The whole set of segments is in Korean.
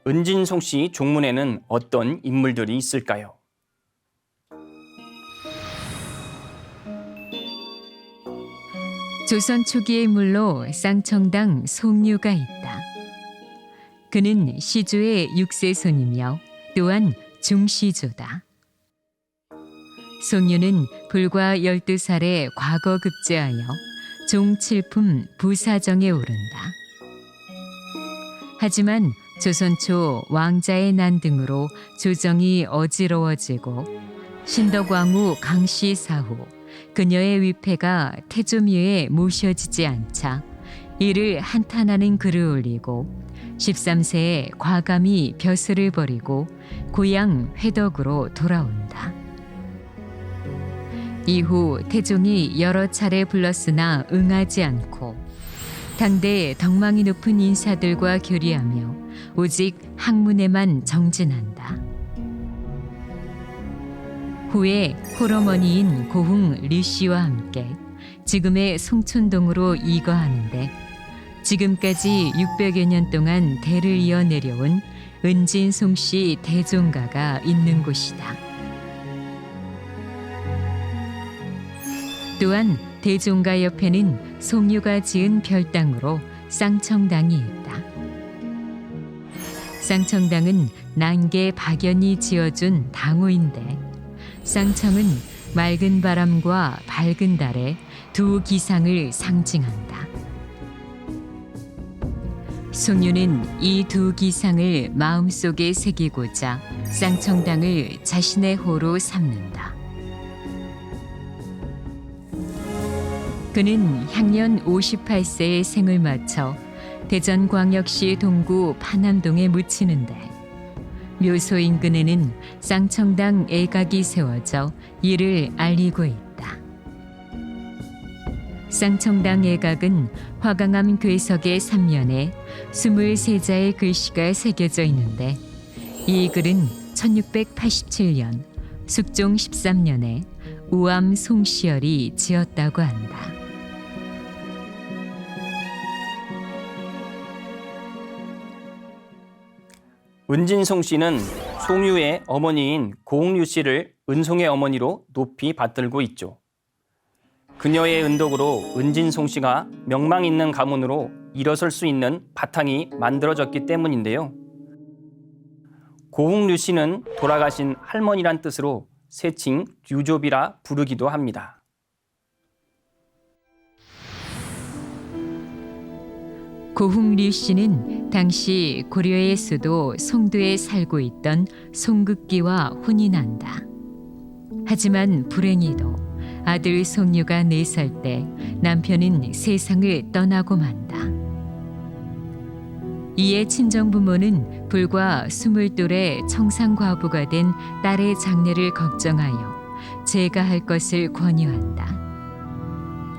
은진송 씨 종문에는 어떤 인물들이 있을까요? 조선 초기의 인물로 쌍청당 송유가 있다. 그는 시조의 6세 손이며 또한 중시조다. 송유는 불과 12살에 과거 급제하여 종칠품 부사정에 오른다. 하지만 조선 초 왕자의 난 등으로 조정이 어지러워지고 신덕왕후 강씨 사후 그녀의 위패가 태조미에 모셔지지 않자 이를 한탄하는 글을 올리고 13세에 과감히 벼슬을 버리고 고향 회덕으로 돌아온다. 이후 태종이 여러 차례 불렀으나 응하지 않고 당대 덕망이 높은 인사들과 교리하며 오직 학문에만 정진한다. 후에 홀어머니인 고흥 류씨와 함께 지금의 송촌동으로 이거하는데 지금까지 600여 년 동안 대를 이어 내려온 은진송씨 대종가가 있는 곳이다. 또한 대종가 옆에는 송유가 지은 별당으로 쌍청당이 있다. 쌍청당은 난계 박연이 지어준 당호인데 쌍청은 맑은 바람과 밝은 달의 두 기상을 상징한다. 송유는 이 두 기상을 마음속에 새기고자 쌍청당을 자신의 호로 삼는다. 그는 향년 58세의 생을 마쳐 대전광역시 동구 파남동에 묻히는데 묘소 인근에는 쌍청당 애각이 세워져 이를 알리고 있다. 쌍청당 애각은 화강암 괴석의 3면에 23자의 글씨가 새겨져 있는데 이 글은 1687년 숙종 13년에 우암 송시열이 지었다고 한다. 은진송 씨는 송유의 어머니인 고흥류 씨를 은송의 어머니로 높이 받들고 있죠. 그녀의 은덕으로 은진송 씨가 명망 있는 가문으로 일어설 수 있는 바탕이 만들어졌기 때문인데요. 고흥류 씨는 돌아가신 할머니란 뜻으로 세칭 류조비라 부르기도 합니다. 고흥류 씨는 당시 고려의 수도 송도에 살고 있던 송극기와 혼이 난다. 하지만 불행히도 아들 송유가 4살 때 남편은 세상을 떠나고 만다. 이에 친정부모는 불과 20돌의 청상과부가 된 딸의 장례를 걱정하여 제가할 것을 권유한다.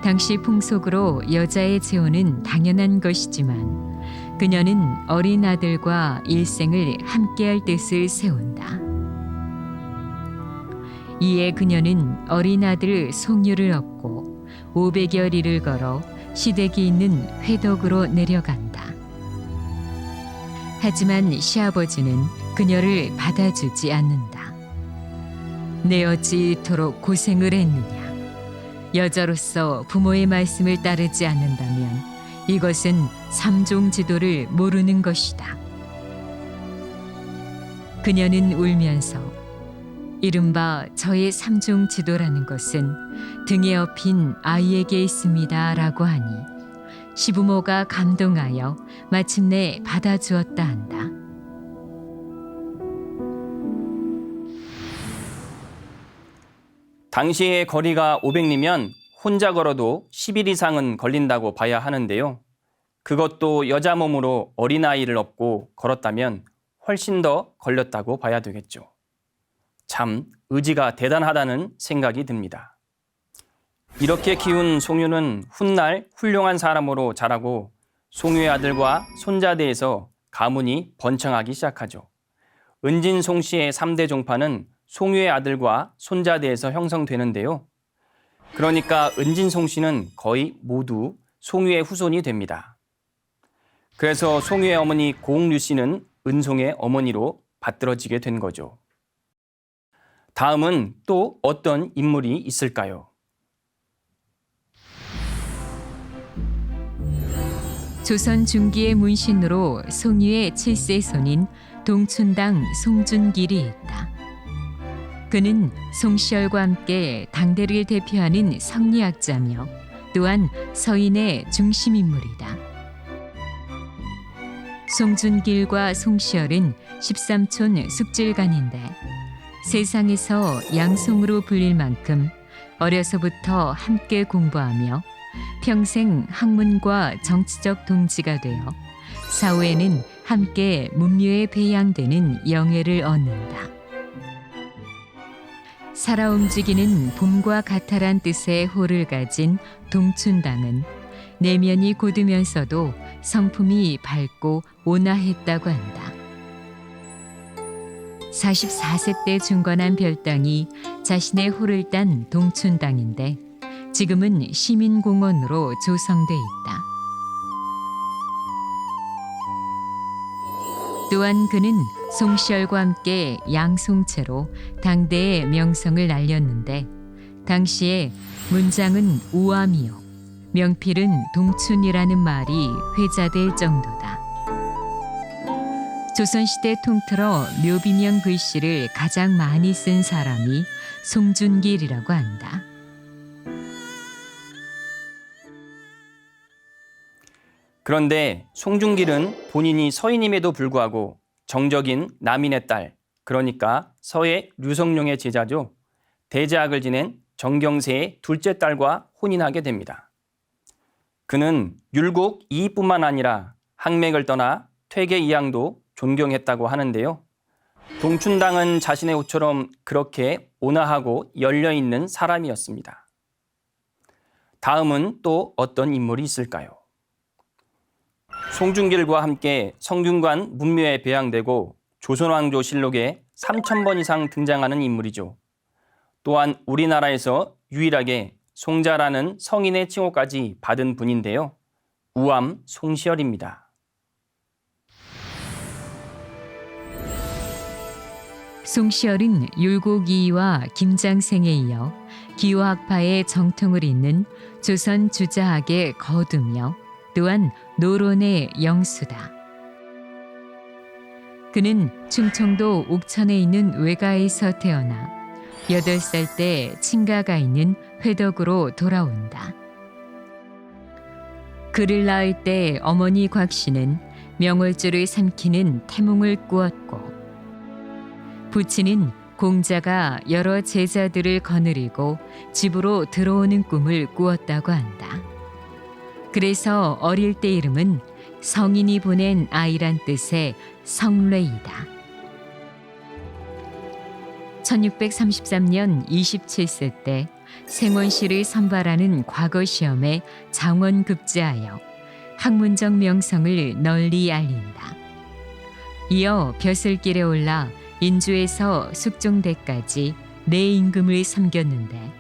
당시 풍속으로 여자의 재혼은 당연한 것이지만 그녀는 어린 아들과 일생을 함께할 뜻을 세운다. 이에 그녀는 어린 아들 송유를 얻고 500여 리를 걸어 시댁이 있는 회덕으로 내려간다. 하지만 시아버지는 그녀를 받아주지 않는다. 내 어찌 이토록 고생을 했느냐. 여자로서 부모의 말씀을 따르지 않는다면 이것은 삼종지도를 모르는 것이다. 그녀는 울면서 이른바 저의 삼종지도라는 것은 등에 업힌 아이에게 있습니다 라고 하니 시부모가 감동하여 마침내 받아주었다 한다. 당시의 거리가 500리면 혼자 걸어도 10일 이상은 걸린다고 봐야 하는데요. 그것도 여자 몸으로 어린아이를 업고 걸었다면 훨씬 더 걸렸다고 봐야 되겠죠. 참 의지가 대단하다는 생각이 듭니다. 이렇게 키운 송유는 훗날 훌륭한 사람으로 자라고 송유의 아들과 손자대에서 가문이 번창하기 시작하죠. 은진송 씨의 3대 종파는 송유의 아들과 손자대에서 형성되는데요. 그러니까 은진송 씨는 거의 모두 송유의 후손이 됩니다. 그래서 송유의 어머니 고흥류 씨는 은송의 어머니로 받들어지게 된 거죠. 다음은 또 어떤 인물이 있을까요? 조선 중기의 문신으로 송유의 7세 손인 동춘당 송준길이 있다. 그는 송시열과 함께 당대를 대표하는 성리학자며 또한 서인의 중심인물이다. 송준길과 송시열은 13촌 숙질간인데 세상에서 양송으로 불릴 만큼 어려서부터 함께 공부하며 평생 학문과 정치적 동지가 되어 사후에는 함께 문묘에 배양되는 영예를 얻는다. 살아 움직이는 봄과 같아란 뜻의 호를 가진 동춘당은 내면이 고두면서도 성품이 밝고 온화했다고 한다. 44세 때 중건한 별당이 자신의 호를 딴 동춘당인데 지금은 시민공원으로 조성돼 있다. 또한 그는 송시열과 함께 양송체로 당대의 명성을 날렸는데 당시에 문장은 우암이요 명필은 동춘이라는 말이 회자될 정도다. 조선시대 통틀어 묘비명 글씨를 가장 많이 쓴 사람이 송준길이라고 한다. 그런데 송준길은 본인이 서인임에도 불구하고 정적인 남인의 딸, 그러니까 서의 류성룡의 제자죠. 대제학을 지낸 정경세의 둘째 딸과 혼인하게 됩니다. 그는 율곡 이이뿐만 아니라 항맥을 떠나 퇴계 이항도 존경했다고 하는데요. 동춘당은 자신의 호처럼 그렇게 온화하고 열려있는 사람이었습니다. 다음은 또 어떤 인물이 있을까요? 송준길과 함께 성균관 문묘에 배양되고 조선왕조실록에 3,000번 이상 등장하는 인물이죠. 또한 우리나라에서 유일하게 송자라는 성인의 칭호까지 받은 분인데요. 우암 송시열입니다. 송시열은 율곡이이와 김장생에 이어 기호학파의 정통을 잇는 조선 주자학의 거두며 또한 노론의 영수다. 그는 충청도 옥천에 있는 외가에서 태어나 8살 때 친가가 있는 회덕으로 돌아온다. 그를 낳을 때 어머니 곽씨는 명월주를 삼키는 태몽을 꾸었고 부친은 공자가 여러 제자들을 거느리고 집으로 들어오는 꿈을 꾸었다고 한다. 그래서 어릴 때 이름은 성인이 보낸 아이란 뜻의 성례이다. 1633년 27세 때 생원시를 선발하는 과거 시험에 장원급제하여 학문적 명성을 널리 알린다. 이어 벼슬길에 올라 인주에서 숙종대까지 네 임금을 섬겼는데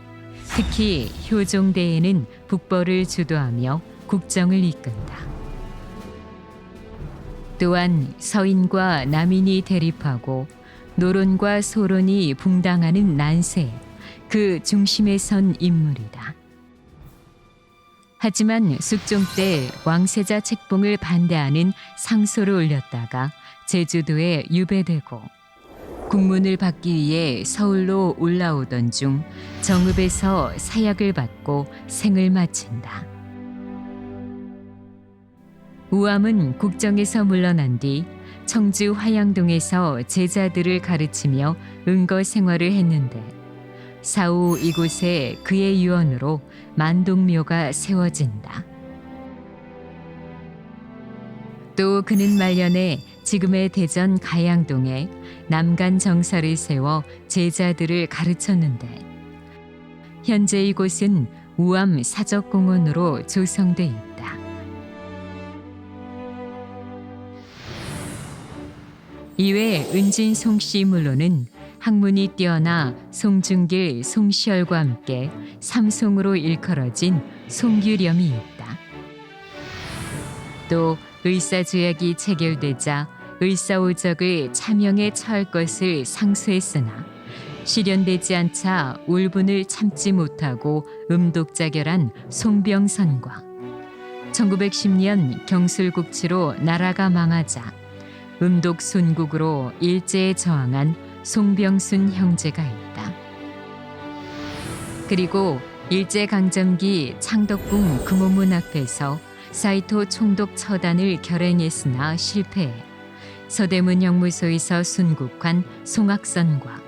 특히 효종대에는 북벌을 주도하며 국정을 이끈다. 또한 서인과 남인이 대립하고 노론과 소론이 붕당하는 난세, 그 중심에 선 인물이다. 하지만 숙종 때 왕세자 책봉을 반대하는 상소를 올렸다가 제주도에 유배되고 국문을 받기 위해 서울로 올라오던 중 정읍에서 사약을 받고 생을 마친다. 우암은 국정에서 물러난 뒤 청주 화양동에서 제자들을 가르치며 은거 생활을 했는데 사후 이곳에 그의 유언으로 만동묘가 세워진다. 또 그는 말년에 지금의 대전 가양동에 남간 정사를 세워 제자들을 가르쳤는데 현재 이곳은 우암 사적공원으로 조성돼 있다. 이외 은진 송씨 물로는 학문이 뛰어나 송준길, 송시열과 함께 삼송으로 일컬어진 송규렴이 있다. 또 의사조약이 체결되자 을사오적을 차명에 처할 것을 상소했으나 실현되지 않자 울분을 참지 못하고 음독자결한 송병선과 1910년 경술국치로 나라가 망하자 음독순국으로 일제에 저항한 송병순 형제가 있다. 그리고 일제강점기 창덕궁 금호문 앞에서 사이토 총독 처단을 결행했으나 실패해 서대문 형무소에서 순국한 송악선과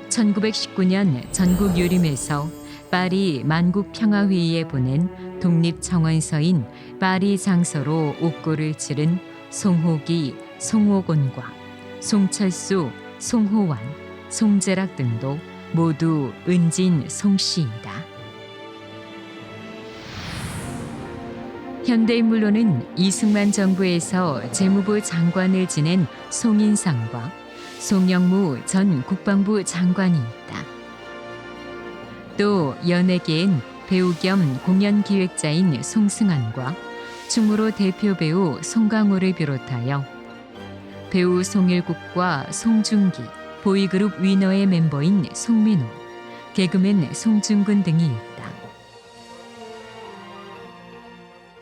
1919년 전국 유림에서 파리 만국평화회의에 보낸 독립청원서인 파리 장서로 옥고를 치른 송호기, 송호곤과 송철수, 송호환, 송재락 등도 모두 은진 송씨이다. 현대인물로는 이승만 정부에서 재무부 장관을 지낸 송인상과 송영무 전 국방부 장관이 있다. 또 연예계엔 배우 겸 공연기획자인 송승환과 충무로 대표 배우 송강호를 비롯하여 배우 송일국과 송중기, 보이그룹 위너의 멤버인 송민호, 개그맨 송중근 등이 있다.